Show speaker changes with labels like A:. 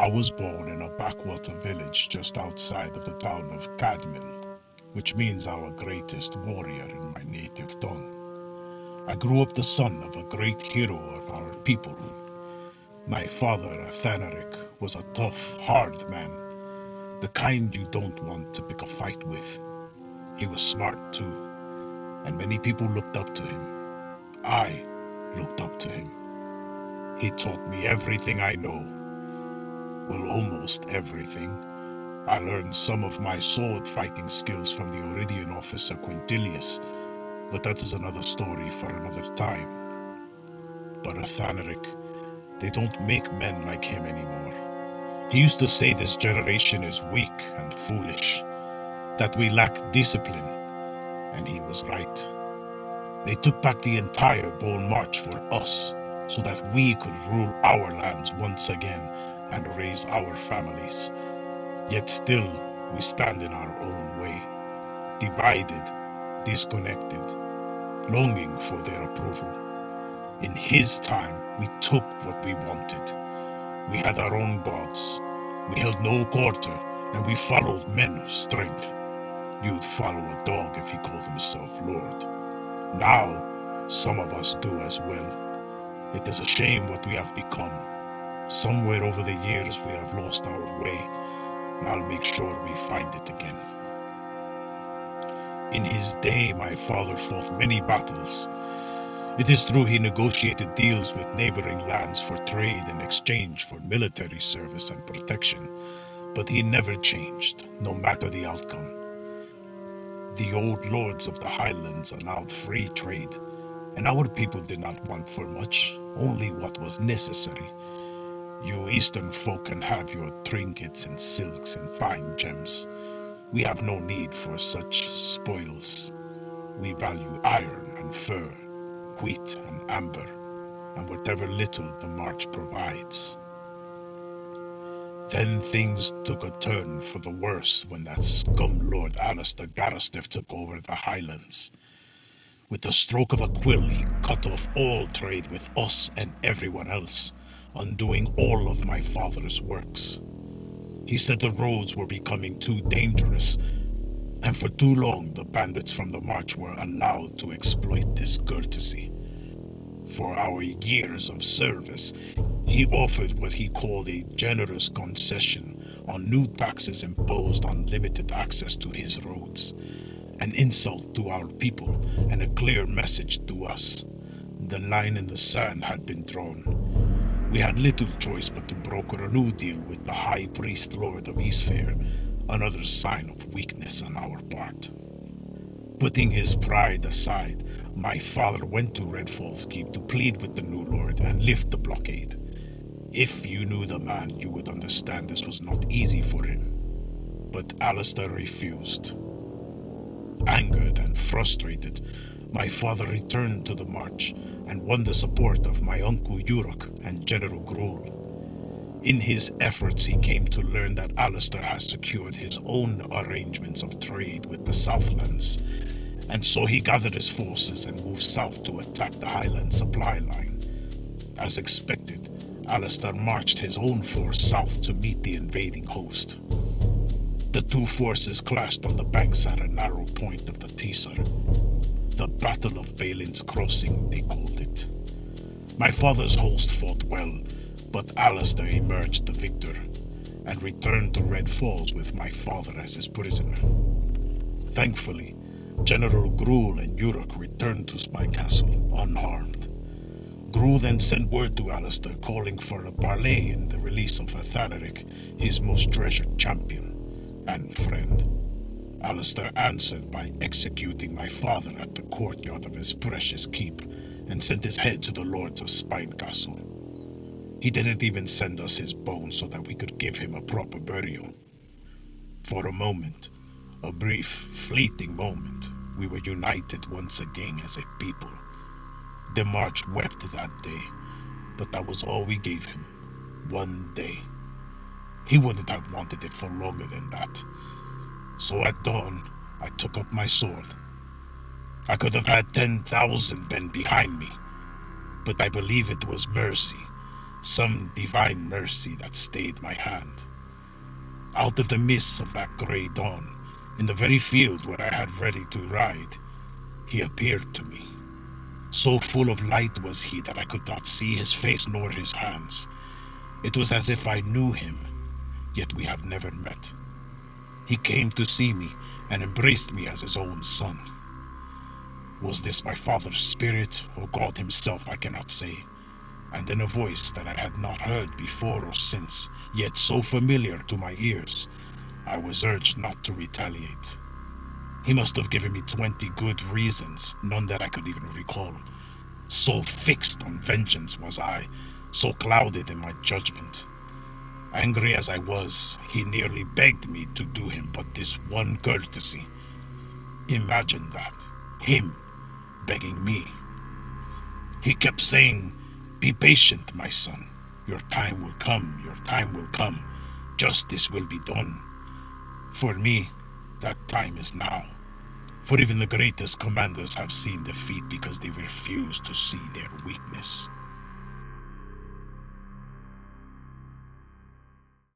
A: I was born in a backwater village just outside of the town of Cadmil, which means our greatest warrior in my native tongue. I grew up the son of a great hero of our people. My father, Athanaric, was a tough, hard man, the kind you don't want to pick a fight with. He was smart too, and many people looked up to him. I looked up to him. He taught me everything I know. Well, almost everything. I learned some of my sword fighting skills from the Oridian officer Quintilius, but that is another story for another time. But Athanaric, they don't make men like him anymore. He used to say this generation is weak and foolish, that we lack discipline, and he was right. They took back the entire Bone March for us, so that we could rule our lands once again and raise our families. Yet still, we stand in our own way, divided, disconnected, longing for their approval. In his time, we took what we wanted. We had our own gods. We held no quarter, and we followed men of strength. You'd follow a dog if he called himself Lord. Now, some of us do as well. It is a shame what we have become. Somewhere over the years we have lost our way, and I'll make sure we find it again. In his day, my father fought many battles. It is true he negotiated deals with neighboring lands for trade in exchange for military service and protection, but he never changed, no matter the outcome. The old lords of the highlands allowed free trade, and our people did not want for much, only what was necessary. You eastern folk can have your trinkets and silks and fine gems. We have no need for such spoils. We value iron and fur, wheat and amber, and whatever little the march provides. Then things took a turn for the worse when that scum Lord Alistair Garrestiff took over the highlands. With the stroke of a quill, he cut off all trade with us and everyone else, undoing all of my father's works. He said the roads were becoming too dangerous, and for too long the bandits from the march were allowed to exploit this courtesy. For our years of service, he offered what he called a generous concession on new taxes imposed on limited access to his roads, an insult to our people and a clear message to us. The line in the sand had been drawn. We had little choice but to broker a new deal with the High Priest Lord of Eastfair, another sign of weakness on our part. Putting his pride aside, my father went to Red Falls Keep to plead with the new lord and lift the blockade. If you knew the man, you would understand this was not easy for him. But Alistair refused. Angered and frustrated, my father returned to the march and won the support of my uncle Uruk and General Gruul. In his efforts, he came to learn that Alistair has secured his own arrangements of trade with the Southlands, and so he gathered his forces and moved south to attack the Highland supply line. As expected, Alistair marched his own force south to meet the invading host. The two forces clashed on the banks at a narrow point of the Tisar. The Battle of Balin's Crossing, they called it. My father's host fought well, but Alistair emerged the victor and returned to Red Falls with my father as his prisoner. Thankfully, General Gruul and Uruk returned to Spy Castle unharmed. Gruul then sent word to Alistair calling for a parley in the release of Athanaric, his most treasured champion and friend. Alistair answered by executing my father at the courtyard of his precious keep and sent his head to the lords of Spine Castle. He didn't even send us his bones so that we could give him a proper burial. For a moment, a brief, fleeting moment, we were united once again as a people. The march wept that day, but that was all we gave him. One day. He wouldn't have wanted it for longer than that. So at dawn, I took up my sword. I could have had 10,000 men behind me, but I believe it was mercy, some divine mercy that stayed my hand. Out of the mists of that grey dawn, in the very field where I had ready to ride, he appeared to me. So full of light was he that I could not see his face nor his hands. It was as if I knew him, yet we have never met. He came to see me and embraced me as his own son. Was this my father's spirit or God himself, I cannot say. And in a voice that I had not heard before or since, yet so familiar to my ears, I was urged not to retaliate. He must have given me 20 good reasons, none that I could even recall. So fixed on vengeance was I, so clouded in my judgment. Angry as I was, he nearly begged me to do him but this one courtesy. Imagine that, him begging me. He kept saying, "Be patient, my son. Your time will come, your time will come. Justice will be done." For me, that time is now. For even the greatest commanders have seen defeat because they refuse to see their weakness.